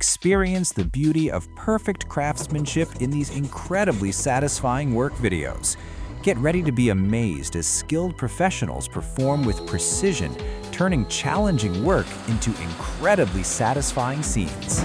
Experience the beauty of perfect craftsmanship in these incredibly satisfying work videos. Get ready to be amazed as skilled professionals perform with precision, turning challenging work into incredibly satisfying scenes.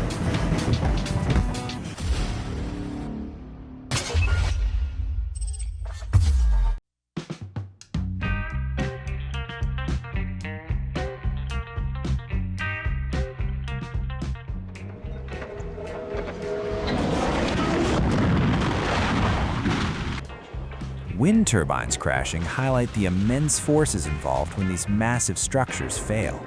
Wind turbines crashing highlight the immense forces involved when these massive structures fail.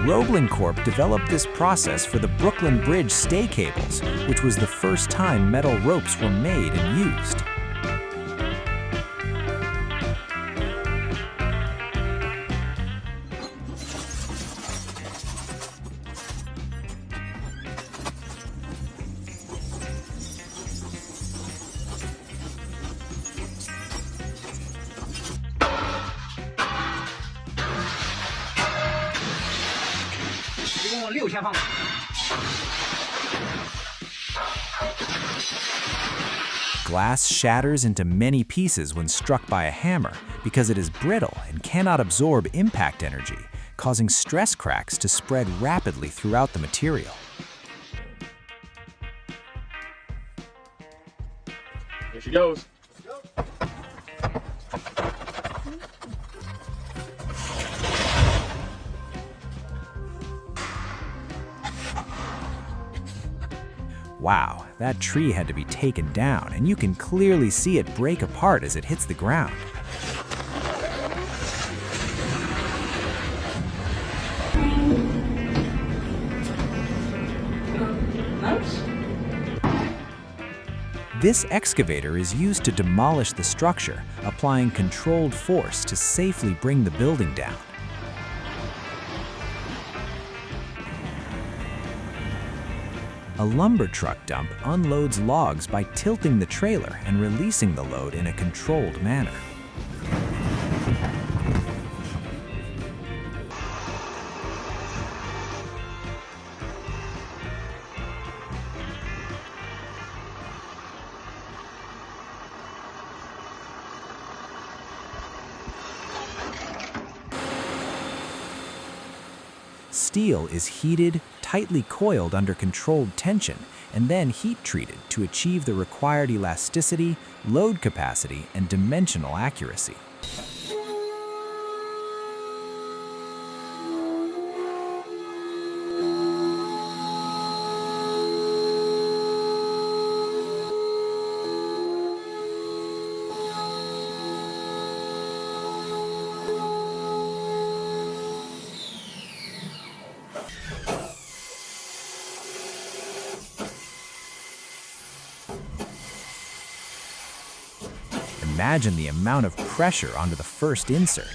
Roebling Corp developed this process for the Brooklyn Bridge stay cables, which was the first time metal ropes were made and used. Glass shatters into many pieces when struck by a hammer because it is brittle and cannot absorb impact energy, causing stress cracks to spread rapidly throughout the material. Here she goes. Wow, that tree had to be taken down, and you can clearly see it break apart as it hits the ground. This excavator is used to demolish the structure, applying controlled force to safely bring the building down. A lumber truck dump unloads logs by tilting the trailer and releasing the load in a controlled manner. Steel is heated, tightly coiled under controlled tension, and then heat treated to achieve the required elasticity, load capacity, and dimensional accuracy. Imagine the amount of pressure onto the first insert.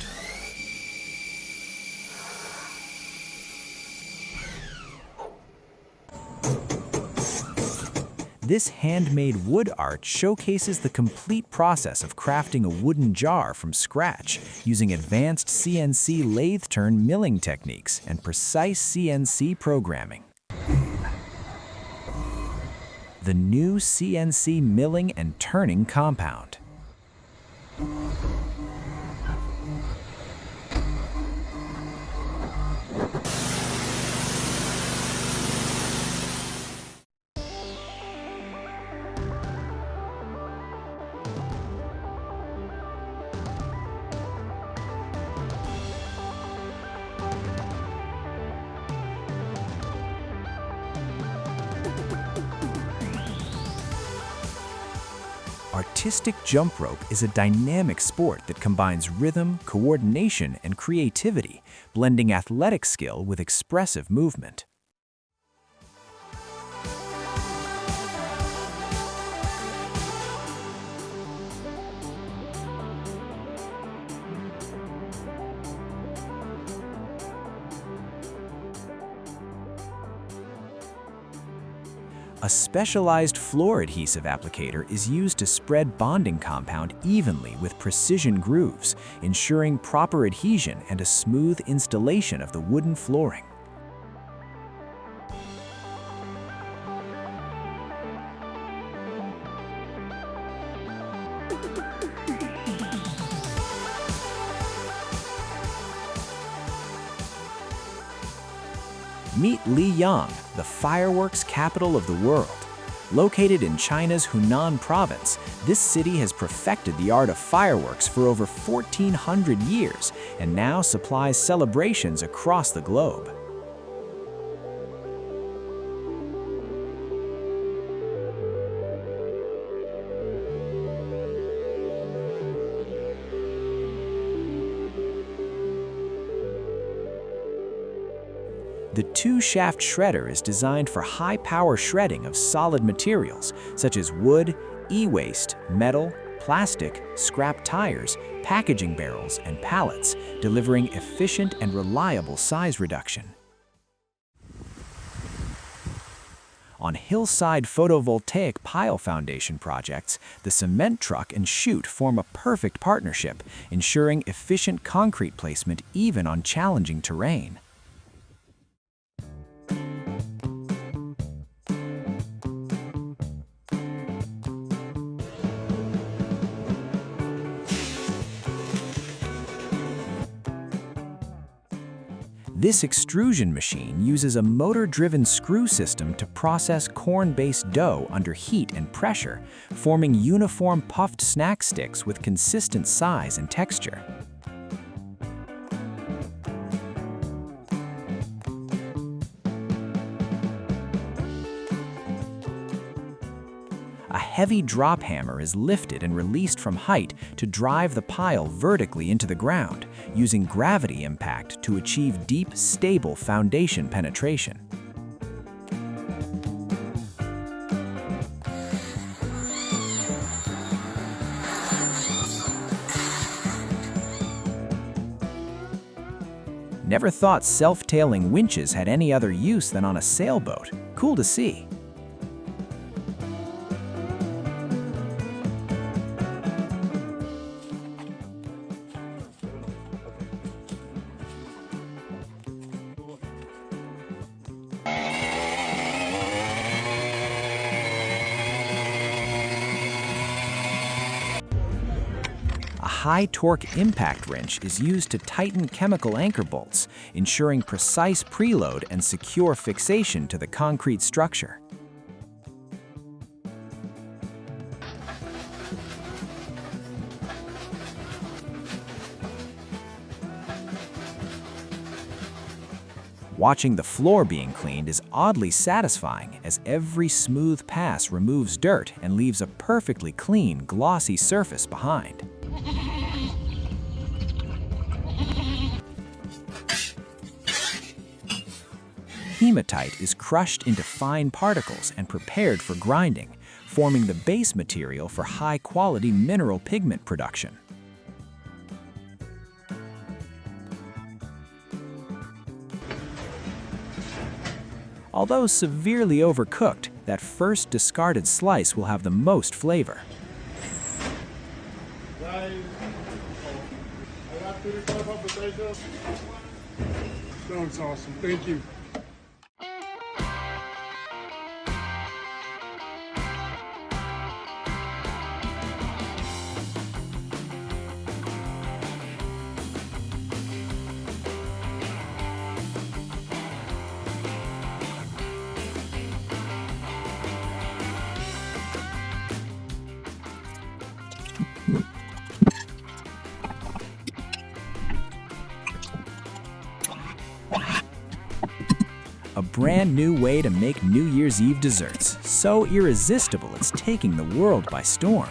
This handmade wood art showcases the complete process of crafting a wooden jar from scratch using advanced CNC lathe turn milling techniques and precise CNC programming. The new CNC milling and turning compound. Artistic jump rope is a dynamic sport that combines rhythm, coordination, and creativity, blending athletic skill with expressive movement. A specialized floor adhesive applicator is used to spread bonding compound evenly with precision grooves, ensuring proper adhesion and a smooth installation of the wooden flooring. Meet Liyang, the fireworks capital of the world. Located in China's Hunan province, this city has perfected the art of fireworks for over 1,400 years and now supplies celebrations across the globe. The two-shaft shredder is designed for high-power shredding of solid materials such as wood, e-waste, metal, plastic, scrap tires, packaging barrels, and pallets, delivering efficient and reliable size reduction. On hillside photovoltaic pile foundation projects, the cement truck and chute form a perfect partnership, ensuring efficient concrete placement even on challenging terrain. This extrusion machine uses a motor-driven screw system to process corn-based dough under heat and pressure, forming uniform puffed snack sticks with consistent size and texture. A heavy drop hammer is lifted and released from height to drive the pile vertically into the ground, using gravity impact to achieve deep, stable foundation penetration. Never thought self-tailing winches had any other use than on a sailboat. Cool to see. A high-torque impact wrench is used to tighten chemical anchor bolts, ensuring precise preload and secure fixation to the concrete structure. Watching the floor being cleaned is oddly satisfying, as every smooth pass removes dirt and leaves a perfectly clean, glossy surface behind. Hematite is crushed into fine particles and prepared for grinding, forming the base material for high-quality mineral pigment production. Although severely overcooked, that first discarded slice will have the most flavor. Sounds awesome. Thank you. A brand new way to make New Year's Eve desserts, so irresistible it's taking the world by storm.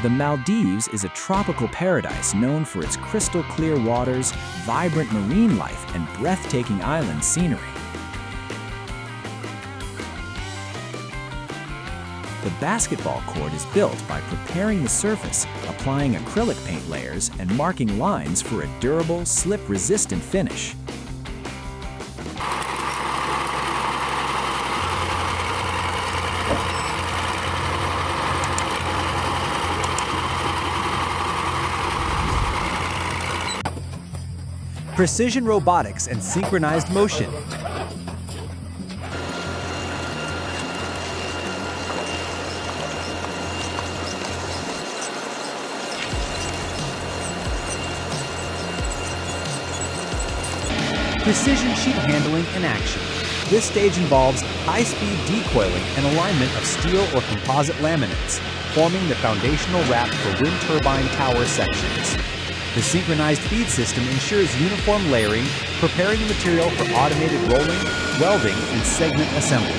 The Maldives is a tropical paradise known for its crystal clear waters, vibrant marine life, and breathtaking island scenery. The basketball court is built by preparing the surface, applying acrylic paint layers, and marking lines for a durable, slip-resistant finish. Precision robotics and synchronized motion. Precision sheet handling in action. This stage involves high-speed decoiling and alignment of steel or composite laminates, forming the foundational wrap for wind turbine tower sections. The synchronized feed system ensures uniform layering, preparing the material for automated rolling, welding, and segment assembly.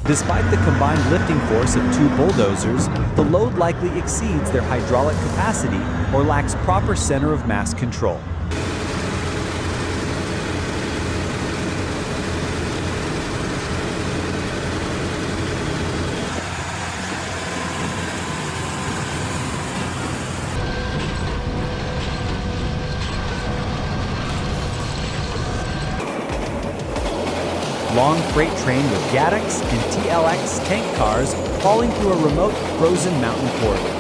Despite the combined lifting force of two bulldozers, the load likely exceeds their hydraulic capacity or lacks proper center of mass control. Long freight train with Gaddocks and TLX tank cars hauling through a remote frozen mountain corridor.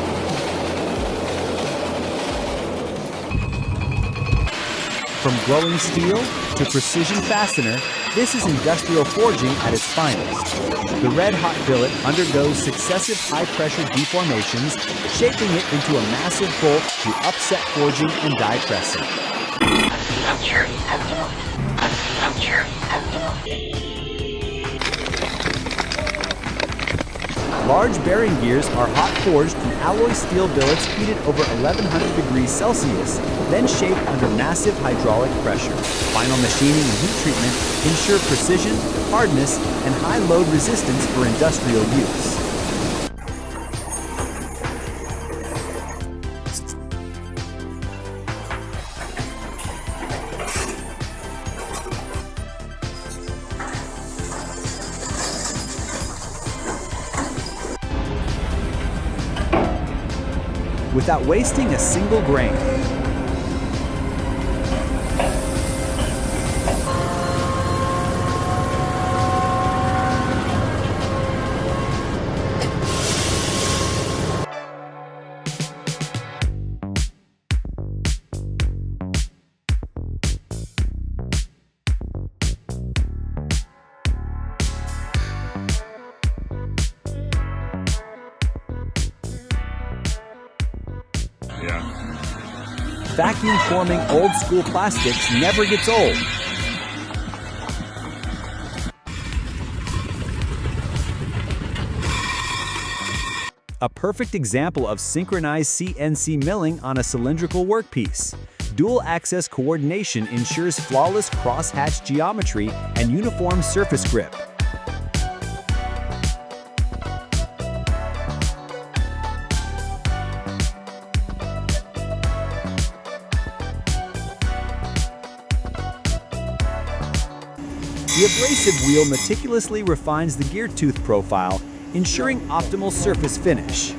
From glowing steel to precision fastener, this is industrial forging at its finest. The red-hot billet undergoes successive high-pressure deformations, shaping it into a massive bolt through upset forging and die pressing. Large bearing gears are hot forged in alloy steel billets heated over 1100 degrees Celsius, then shaped under massive hydraulic pressure. Final machining and heat treatment ensure precision, hardness, and high load resistance for industrial use. Without wasting a single grain. Vacuum forming old school plastics never gets old. A perfect example of synchronized CNC milling on a cylindrical workpiece. Dual access coordination ensures flawless cross-hatch geometry and uniform surface grip. The abrasive wheel meticulously refines the gear tooth profile, ensuring optimal surface finish.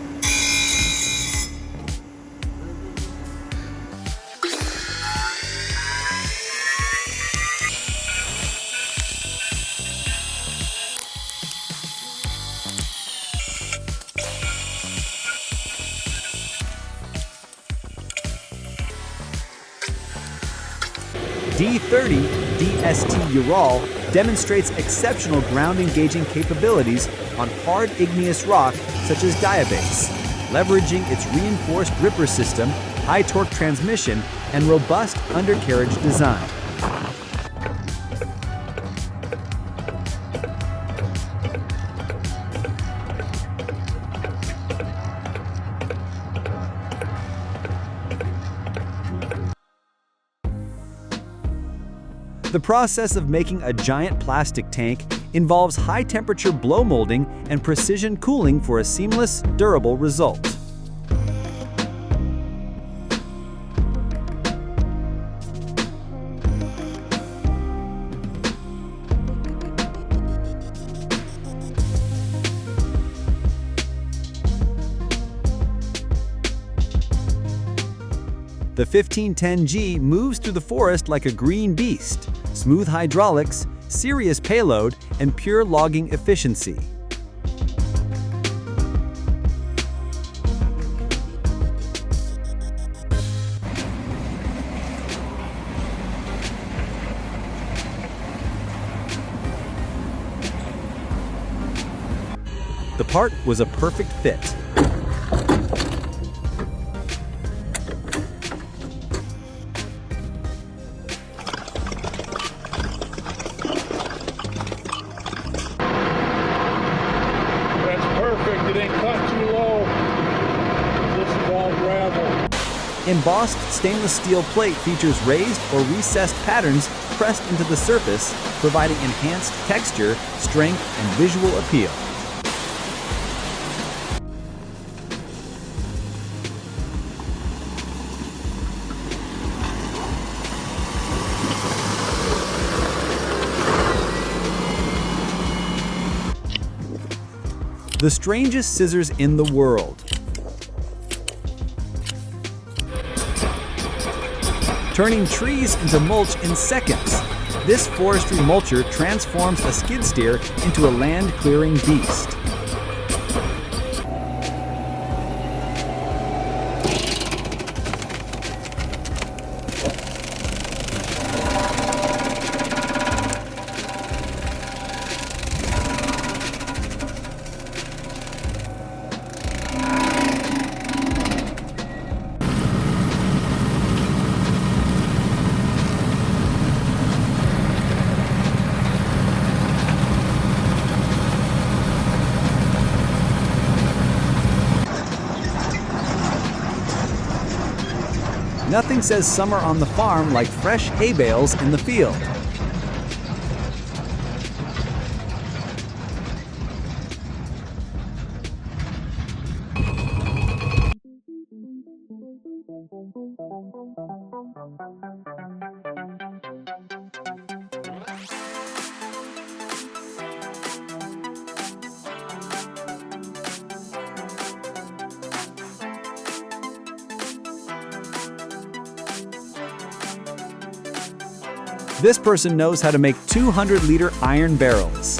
D30 DST Ural demonstrates exceptional ground engaging capabilities on hard igneous rock such as diabase, leveraging its reinforced gripper system, high torque transmission, and robust undercarriage design. The process of making a giant plastic tank involves high-temperature blow molding and precision cooling for a seamless, durable result. The 1510G moves through the forest like a green beast, smooth hydraulics, serious payload, and pure logging efficiency. The part was a perfect fit. It ain't cut too low. This is all gravel. Embossed stainless steel plate features raised or recessed patterns pressed into the surface, providing enhanced texture, strength, and visual appeal. The strangest scissors in the world. Turning trees into mulch in seconds, this forestry mulcher transforms a skid steer into a land-clearing beast. Nothing says summer on the farm like fresh hay bales in the field. This person knows how to make 200-liter iron barrels.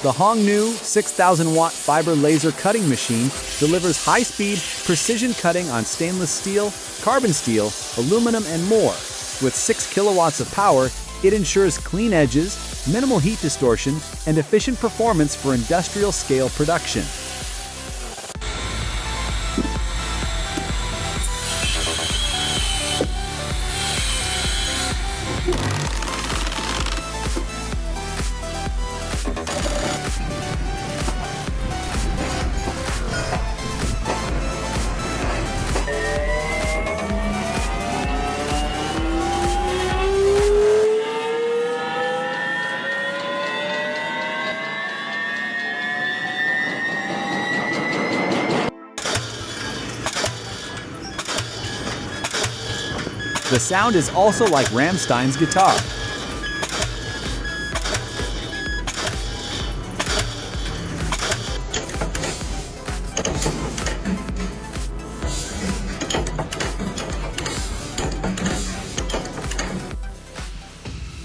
The Hongnu 6,000-watt fiber laser cutting machine delivers high-speed, precision cutting on stainless steel, carbon steel, aluminum, and more. With 6 kilowatts of power, it ensures clean edges, minimal heat distortion, and efficient performance for industrial-scale production. The sound is also like Rammstein's guitar.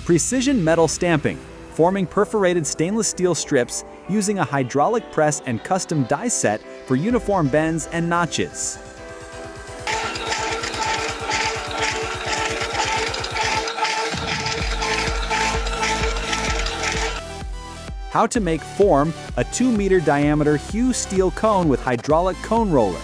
Precision metal stamping, forming perforated stainless steel strips using a hydraulic press and custom die set for uniform bends and notches. How to make form a 2-meter diameter Hue steel cone with hydraulic cone roller.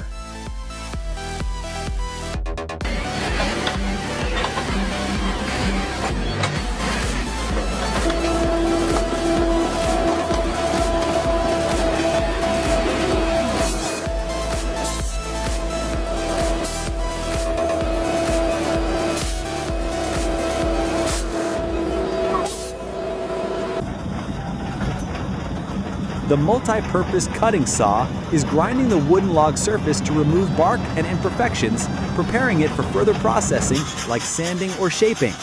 The multi-purpose cutting saw is grinding the wooden log surface to remove bark and imperfections, preparing it for further processing like sanding or shaping.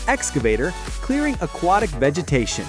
Excavator clearing aquatic vegetation.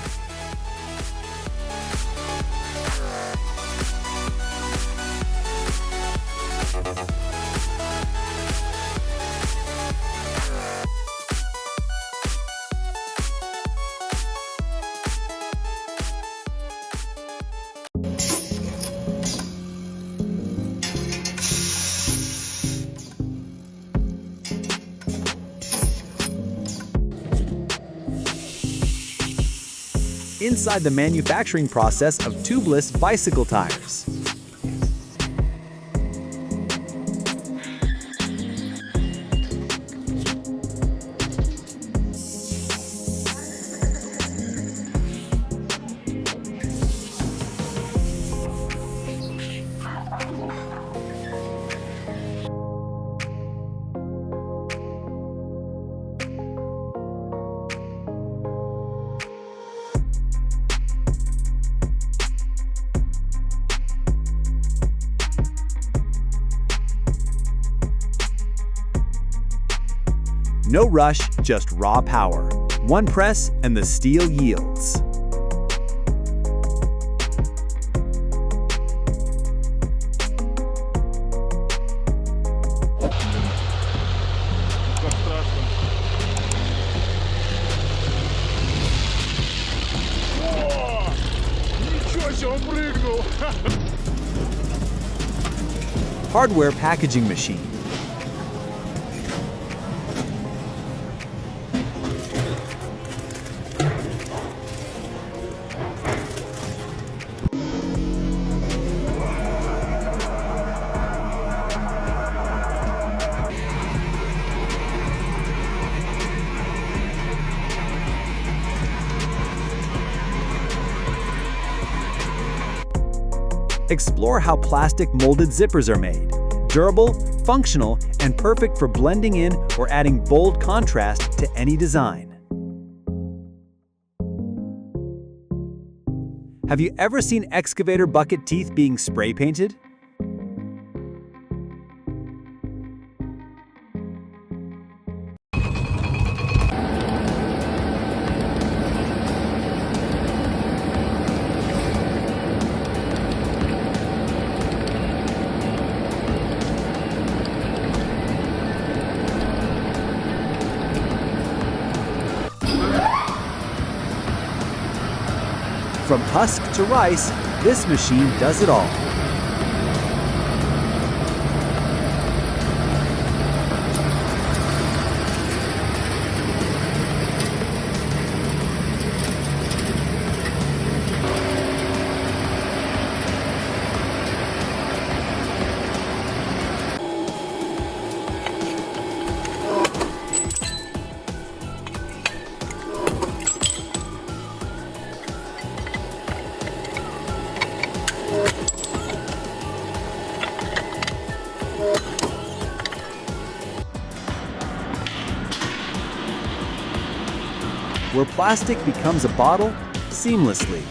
Inside the manufacturing process of tubeless bicycle tires. No rush, just raw power. One press and the steel yields. Как страшно. О! Ничего себе, он прыгнул! Hardware packaging machine. Explore how plastic molded zippers are made. Durable, functional, and perfect for blending in or adding bold contrast to any design. Have you ever seen excavator bucket teeth being spray painted? From husk to rice, this machine does it all. Where plastic becomes a bottle seamlessly.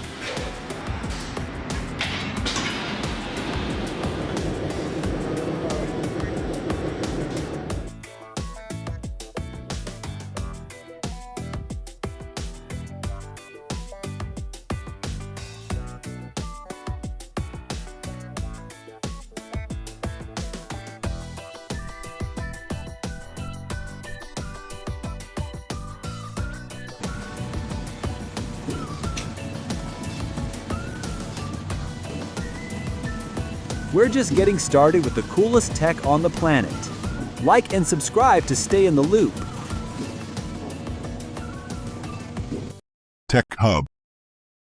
We're just getting started with the coolest tech on the planet. Like and subscribe to stay in the loop. Tech Hub.